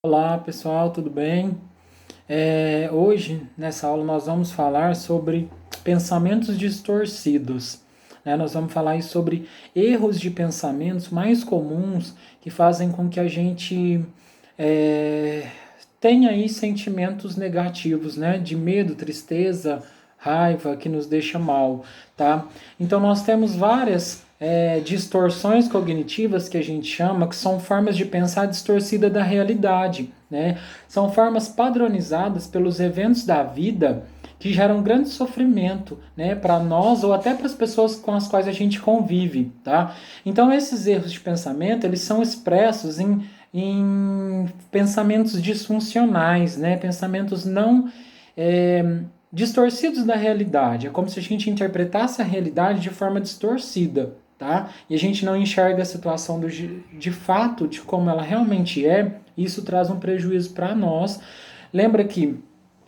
Olá pessoal, tudo bem? Hoje, nessa aula, nós vamos falar sobre pensamentos distorcidos, né? Nós vamos falar aí sobre erros de pensamentos mais comuns que fazem com que a gente é, tenha aí sentimentos negativos, né? De medo, tristeza, raiva, que nos deixa mal, tá? Então, nós temos várias distorções cognitivas que a gente chama, que são formas de pensar distorcida da realidade, né? São formas padronizadas pelos eventos da vida que geram grande sofrimento, né, para nós ou até para as pessoas com as quais a gente convive, tá? Então esses erros de pensamento, eles são expressos em pensamentos disfuncionais, né, pensamentos não distorcidos da realidade. É como se a gente interpretasse a realidade de forma distorcida, tá? E a gente não enxerga a situação de fato, de como ela realmente é. Isso traz um prejuízo para nós. Lembra que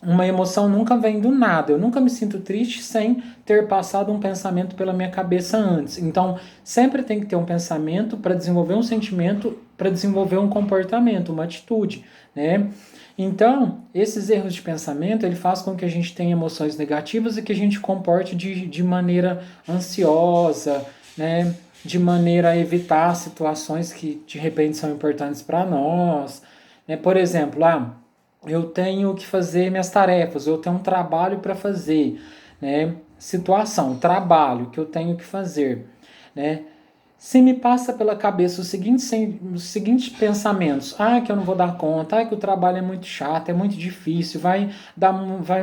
uma emoção nunca vem do nada. Eu nunca me sinto triste sem ter passado um pensamento pela minha cabeça antes. Então, sempre tem que ter um pensamento para desenvolver um sentimento, para desenvolver um comportamento, uma atitude, né? Então, esses erros de pensamento, ele faz com que a gente tenha emoções negativas e que a gente comporte de maneira ansiosa, né? De maneira a evitar situações que de repente são importantes para nós, né? Por exemplo, eu tenho que fazer minhas tarefas, eu tenho um trabalho para fazer, né? Situação, trabalho que eu tenho que fazer, né? Se me passa pela cabeça os seguintes pensamentos, que eu não vou dar conta, que o trabalho é muito chato, é muito difícil, vai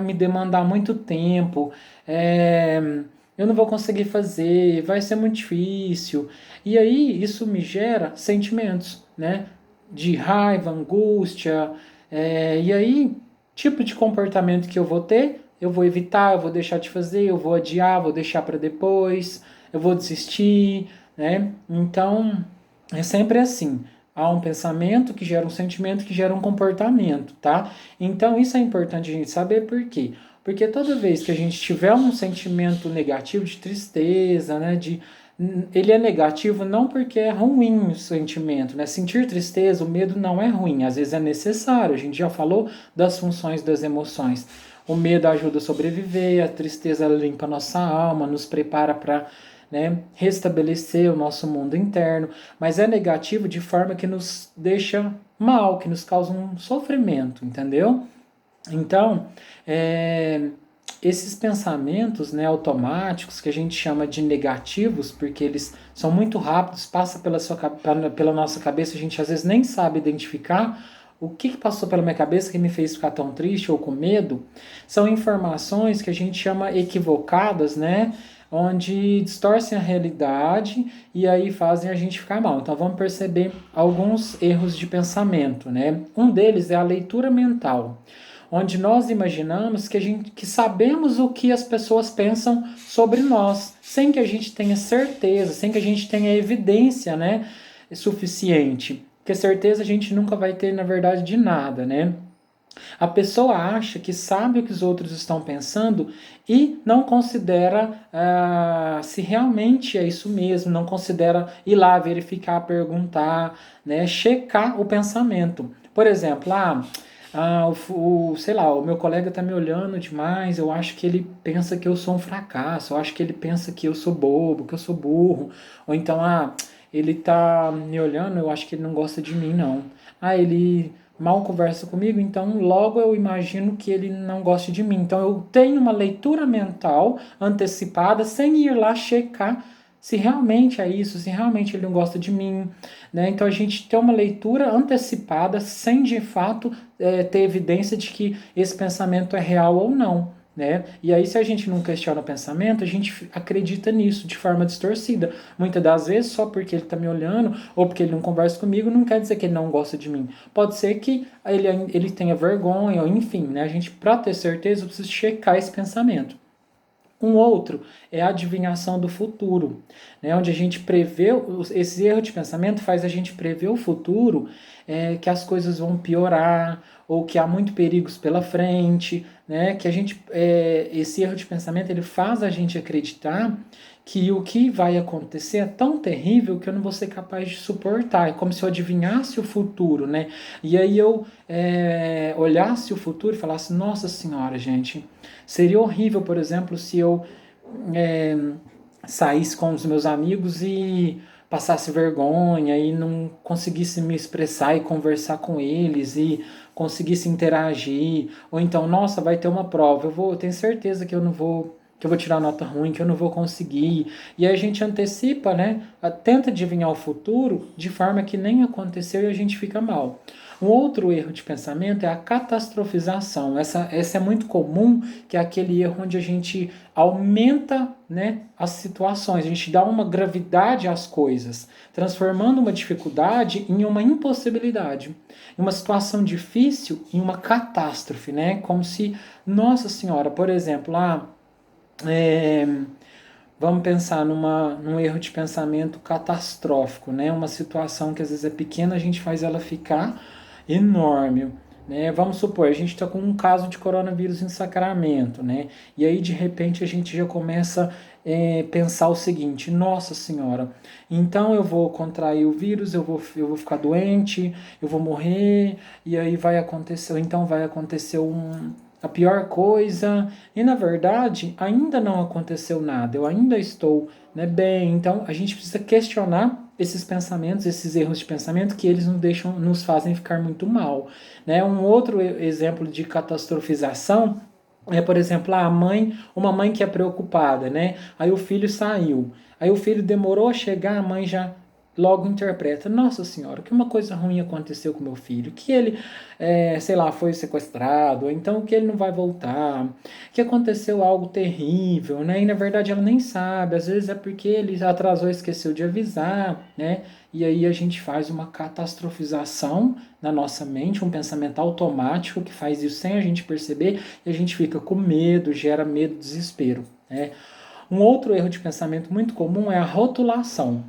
me demandar muito tempo, é, eu não vou conseguir fazer, vai ser muito difícil. E aí isso me gera sentimentos, né? De raiva, angústia, e aí, tipo de comportamento que eu vou ter, eu vou evitar, eu vou deixar de fazer, eu vou adiar, vou deixar para depois, eu vou desistir, né? Então, é sempre assim. Há um pensamento que gera um sentimento que gera um comportamento, tá? Então, isso é importante a gente saber por quê? Porque toda vez que a gente tiver um sentimento negativo de tristeza, né, ele é negativo não porque é ruim o sentimento, né? Sentir tristeza, o medo não é ruim, às vezes é necessário. A gente já falou das funções das emoções. O medo ajuda a sobreviver, a tristeza limpa a nossa alma, nos prepara para, né, restabelecer o nosso mundo interno, mas é negativo de forma que nos deixa mal, que nos causa um sofrimento, entendeu? Então, é, esses pensamentos, né, automáticos, que a gente chama de negativos, porque eles são muito rápidos, passa pela nossa cabeça, a gente às vezes nem sabe identificar o que passou pela minha cabeça que me fez ficar tão triste ou com medo, são informações que a gente chama equivocadas, né? Onde distorcem a realidade e aí fazem a gente ficar mal. Então vamos perceber alguns erros de pensamento, né? Um deles é a leitura mental, onde nós imaginamos que sabemos o que as pessoas pensam sobre nós, sem que a gente tenha certeza, sem que a gente tenha evidência, né, suficiente. Porque certeza a gente nunca vai ter, na verdade, de nada, né? A pessoa acha que sabe o que os outros estão pensando e não considera se realmente é isso mesmo, não considera ir lá verificar, perguntar, né, checar o pensamento. Por exemplo, sei lá, o meu colega tá me olhando demais, eu acho que ele pensa que eu sou um fracasso, eu acho que ele pensa que eu sou bobo, que eu sou burro, ou então, ele tá me olhando, eu acho que ele não gosta de mim, não. Ele mal conversa comigo, então logo eu imagino que ele não gosta de mim. Então eu tenho uma leitura mental antecipada sem ir lá checar se realmente é isso, se realmente ele não gosta de mim, né? Então a gente tem uma leitura antecipada sem de fato ter evidência de que esse pensamento é real ou não. Né? E aí, se a gente não questiona o pensamento, a gente acredita nisso de forma distorcida. Muitas das vezes, só porque ele está me olhando ou porque ele não conversa comigo, não quer dizer que ele não gosta de mim. Pode ser que ele tenha vergonha, ou enfim, né? A gente, para ter certeza, precisa checar esse pensamento. Um outro é a adivinhação do futuro, né? Onde a gente prevê, esse erro de pensamento faz a gente prever o futuro, que as coisas vão piorar, ou que há muito perigos pela frente, né? Que esse erro de pensamento ele faz a gente acreditar que o que vai acontecer é tão terrível que eu não vou ser capaz de suportar. É como se eu adivinhasse o futuro, né? E aí eu olhasse o futuro e falasse, nossa senhora, gente, seria horrível, por exemplo, se eu é, saísse com os meus amigos e passasse vergonha e não conseguisse me expressar e conversar com eles e conseguisse interagir, ou então, nossa, vai ter uma prova, eu tenho certeza que eu não vou, que eu vou tirar nota ruim, que eu não vou conseguir. E aí a gente antecipa, né? Tenta adivinhar o futuro de forma que nem aconteceu e a gente fica mal. Um outro erro de pensamento é a catastrofização. Essa é muito comum, que é aquele erro onde a gente aumenta, né, as situações, a gente dá uma gravidade às coisas, transformando uma dificuldade em uma impossibilidade, uma situação difícil em uma catástrofe, né? Como se, nossa senhora, por exemplo, é, vamos pensar num erro de pensamento catastrófico, né? Uma situação que às vezes é pequena, a gente faz ela ficar enorme, né? Vamos supor, a gente está com um caso de coronavírus em Sacramento, né? E aí de repente a gente já começa pensar o seguinte: nossa senhora, então eu vou contrair o vírus, eu vou ficar doente, eu vou morrer, e aí vai acontecer, ou então vai acontecer a pior coisa, e na verdade ainda não aconteceu nada, eu ainda estou, né, bem. Então a gente precisa questionar esses pensamentos, esses erros de pensamento que eles nos fazem ficar muito mal, né? Um outro exemplo de catastrofização é, por exemplo, uma mãe que é preocupada, né? Aí o filho saiu, aí o filho demorou a chegar, a mãe já logo interpreta: nossa senhora, que uma coisa ruim aconteceu com meu filho, que ele, sei lá, foi sequestrado, ou então que ele não vai voltar, que aconteceu algo terrível, né? E na verdade ela nem sabe, às vezes é porque ele atrasou, esqueceu de avisar, né? E aí a gente faz uma catastrofização na nossa mente, um pensamento automático que faz isso sem a gente perceber, e a gente fica com medo, gera medo, desespero, né? Um outro erro de pensamento muito comum é a rotulação.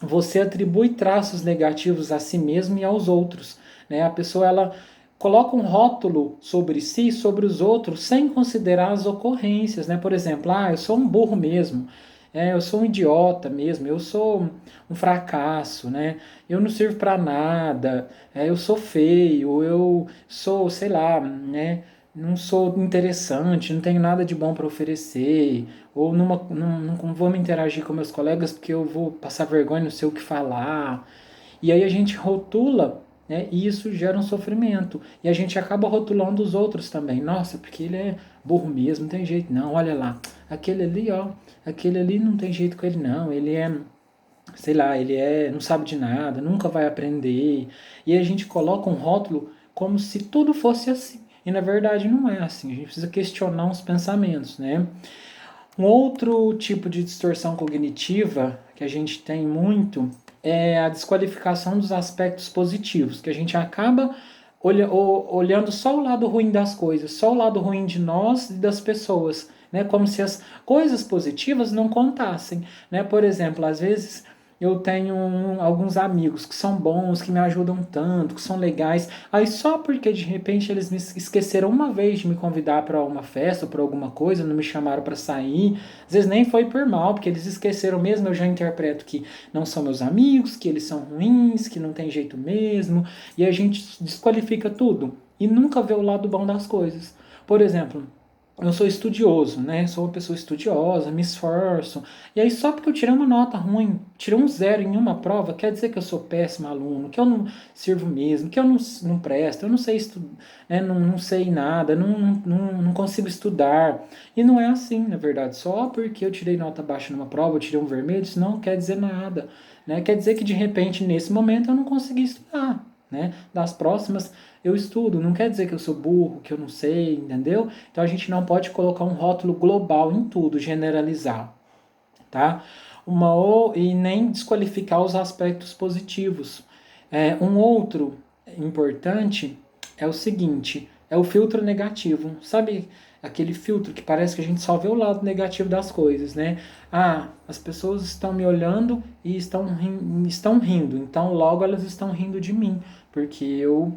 Você atribui traços negativos a si mesmo e aos outros, né? A pessoa, ela coloca um rótulo sobre si, sobre os outros, sem considerar as ocorrências, né? Por exemplo, eu sou um burro mesmo, eu sou um idiota mesmo, eu sou um fracasso, né? Eu não sirvo para nada, eu sou feio, eu sou, sei lá, né? Não sou interessante, não tenho nada de bom para oferecer, ou não vou me interagir com meus colegas porque eu vou passar vergonha, não sei o que falar. E aí a gente rotula, né, e isso gera um sofrimento. E a gente acaba rotulando os outros também. Nossa, porque ele é burro mesmo, não tem jeito não. Olha lá, aquele ali, ó, aquele ali não tem jeito com ele não. Ele é, sei lá, não sabe de nada, nunca vai aprender. E a gente coloca um rótulo como se tudo fosse assim. E na verdade não é assim. A gente precisa questionar os pensamentos, né? Um outro tipo de distorção cognitiva que a gente tem muito é a desqualificação dos aspectos positivos, que a gente acaba olhando só o lado ruim das coisas, só o lado ruim de nós e das pessoas, né? Como se as coisas positivas não contassem, né? Por exemplo, às vezes eu tenho alguns amigos que são bons, que me ajudam tanto, que são legais. Aí só porque de repente eles me esqueceram uma vez de me convidar para uma festa ou para alguma coisa, não me chamaram para sair. Às vezes nem foi por mal, porque eles esqueceram mesmo. Eu já interpreto que não são meus amigos, que eles são ruins, que não tem jeito mesmo. E a gente desqualifica tudo e nunca vê o lado bom das coisas. Por exemplo, eu sou estudioso, né? Sou uma pessoa estudiosa, me esforço. E aí, só porque eu tirei uma nota ruim, tirei um zero em uma prova, quer dizer que eu sou péssimo aluno, que eu não sirvo mesmo, que eu não presto, eu não sei estudar, né? Não sei nada, não consigo estudar. E não é assim, na verdade. Só porque eu tirei nota baixa numa prova, eu tirei um vermelho, isso não quer dizer nada, né? Quer dizer que, de repente, nesse momento, eu não consegui estudar, né? Das próximas eu estudo, não quer dizer que eu sou burro, que eu não sei, entendeu? Então a gente não pode colocar um rótulo global em tudo, generalizar, tá? E nem desqualificar os aspectos positivos. Um outro importante é o seguinte, é o filtro negativo. Sabe aquele filtro que parece que a gente só vê o lado negativo das coisas, né? As pessoas estão me olhando e estão rindo, então logo elas estão rindo de mim, porque eu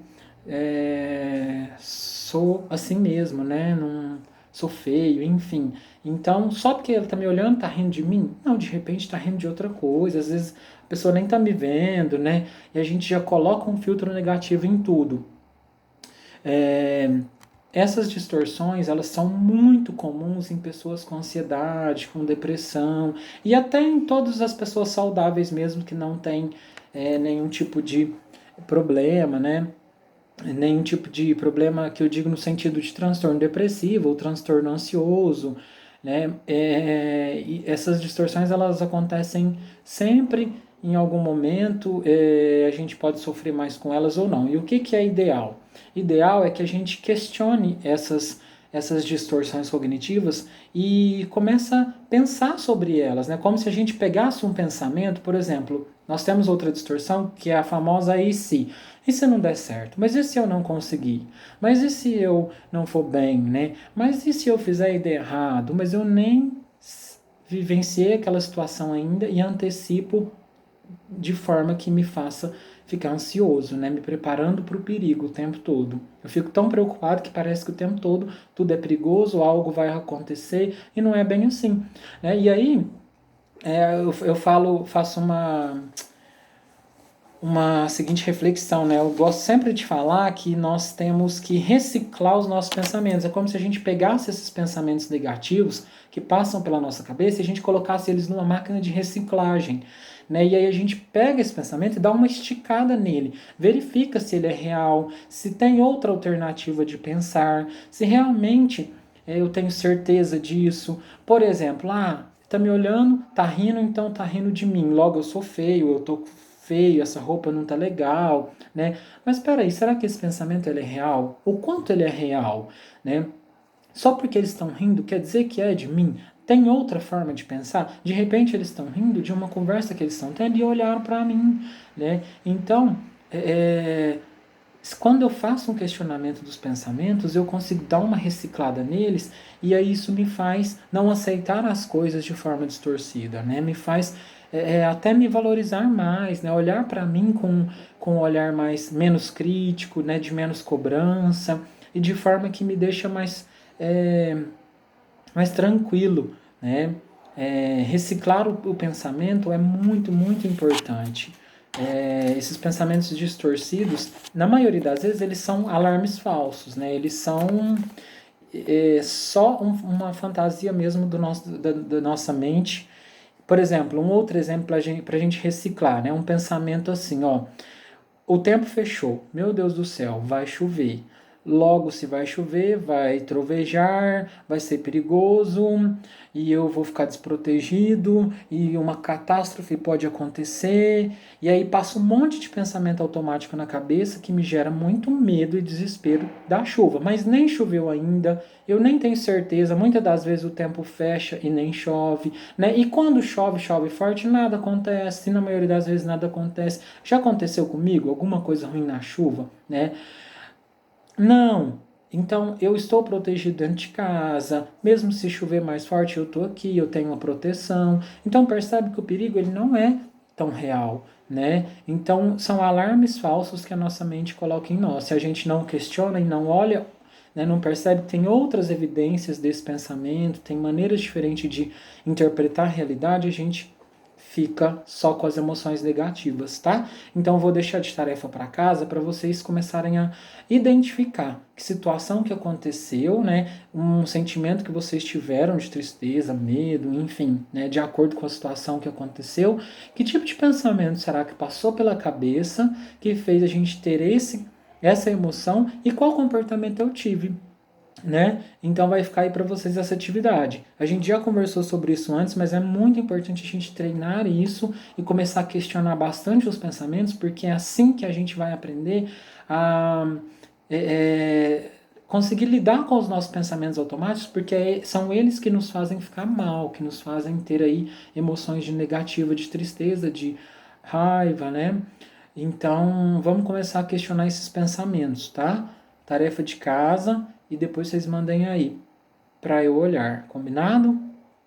sou assim mesmo, né? sou feio, enfim. Então, só porque ele tá me olhando, tá rindo de mim? Não, de repente tá rindo de outra coisa. Às vezes a pessoa nem tá me vendo, né? E a gente já coloca um filtro negativo em tudo. É, essas distorções, elas são muito comuns em pessoas com ansiedade, com depressão, e até em todas as pessoas saudáveis mesmo que não têm nenhum tipo de problema, né? Nenhum tipo de problema que eu digo no sentido de transtorno depressivo ou transtorno ansioso, né? E essas distorções elas acontecem sempre em algum momento, a gente pode sofrer mais com elas ou não. E o que, que é ideal? Ideal é que a gente questione essas distorções cognitivas e começa a pensar sobre elas, né? Como se a gente pegasse um pensamento, por exemplo, nós temos outra distorção que é a famosa e se. E se não der certo? Mas e se eu não conseguir? Mas e se eu não for bem, né? Mas e se eu fizer a ideia errado? Mas eu nem vivenciei aquela situação ainda e antecipo de forma que me faça ficar ansioso, né? Me preparando para o perigo o tempo todo. Eu fico tão preocupado que parece que o tempo todo tudo é perigoso, algo vai acontecer e não é bem assim, né? E aí eu faço uma seguinte reflexão, né? Eu gosto sempre de falar que nós temos que reciclar os nossos pensamentos. É como se a gente pegasse esses pensamentos negativos que passam pela nossa cabeça e a gente colocasse eles numa máquina de reciclagem, né? E aí a gente pega esse pensamento e dá uma esticada nele, verifica se ele é real, se tem outra alternativa de pensar, se realmente eu tenho certeza disso. Por exemplo, tá me olhando, tá rindo, então tá rindo de mim. Logo eu sou feio, eu tô feio, essa roupa não tá legal, né? Mas espera aí, será que esse pensamento ele é real? O quanto ele é real, né? Só porque eles estão rindo quer dizer que é de mim? Tem outra forma de pensar? De repente eles estão rindo de uma conversa que eles estão tendo e olharam para mim, né? Então, quando eu faço um questionamento dos pensamentos, eu consigo dar uma reciclada neles e aí isso me faz não aceitar as coisas de forma distorcida, né? Me faz até me valorizar mais, né? Olhar para mim com um olhar menos crítico, né? De menos cobrança e de forma que me deixa é, mais tranquilo, né? Reciclar o pensamento é muito, muito importante. Esses pensamentos distorcidos, na maioria das vezes, eles são alarmes falsos, né? Eles são só uma fantasia mesmo da nossa mente. Por exemplo, um outro exemplo para a gente reciclar, né? Um pensamento assim, ó. O tempo fechou. Meu Deus do céu, vai chover. Logo, se vai chover, vai trovejar, vai ser perigoso e eu vou ficar desprotegido e uma catástrofe pode acontecer. E aí passa um monte de pensamento automático na cabeça que me gera muito medo e desespero da chuva. Mas nem choveu ainda, eu nem tenho certeza. Muitas das vezes o tempo fecha e nem chove, né? E quando chove, chove forte, nada acontece. E na maioria das vezes nada acontece. Já aconteceu comigo alguma coisa ruim na chuva, né? Não. Então eu estou protegido dentro de casa, mesmo se chover mais forte, eu estou aqui, eu tenho uma proteção. Então percebe que o perigo ele não é tão real, né? Então são alarmes falsos que a nossa mente coloca em nós. Se a gente não questiona e não olha, né, não percebe que tem outras evidências desse pensamento, tem maneiras diferentes de interpretar a realidade, a gente fica só com as emoções negativas, tá? Então eu vou deixar de tarefa para casa para vocês começarem a identificar que situação que aconteceu, né? Um sentimento que vocês tiveram de tristeza, medo, enfim, né? De acordo com a situação que aconteceu, que tipo de pensamento será que passou pela cabeça que fez a gente ter essa emoção e qual comportamento eu tive, né? Então vai ficar aí para vocês essa atividade. A gente já conversou sobre isso antes, mas é muito importante a gente treinar isso e começar a questionar bastante os pensamentos, porque é assim que a gente vai aprender a conseguir lidar com os nossos pensamentos automáticos, porque são eles que nos fazem ficar mal, que nos fazem ter aí emoções de negativa, de tristeza, de raiva, né? Então, vamos começar a questionar esses pensamentos, tá? Tarefa de casa e depois vocês mandem aí para eu olhar, combinado?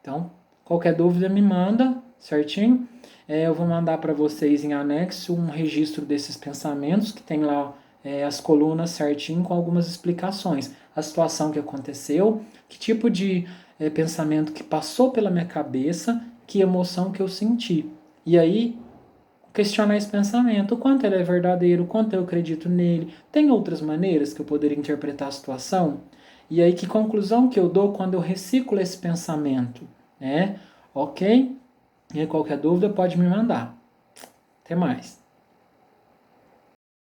Então, qualquer dúvida me manda, certinho? Eu vou mandar para vocês em anexo um registro desses pensamentos que tem lá as colunas certinho com algumas explicações. A situação que aconteceu, que tipo de pensamento que passou pela minha cabeça, que emoção que eu senti. E aí, questionar esse pensamento, o quanto ele é verdadeiro, o quanto eu acredito nele. Tem outras maneiras que eu poderia interpretar a situação? E aí, que conclusão que eu dou quando eu reciclo esse pensamento? Ok? E aí, qualquer dúvida pode me mandar. Até mais.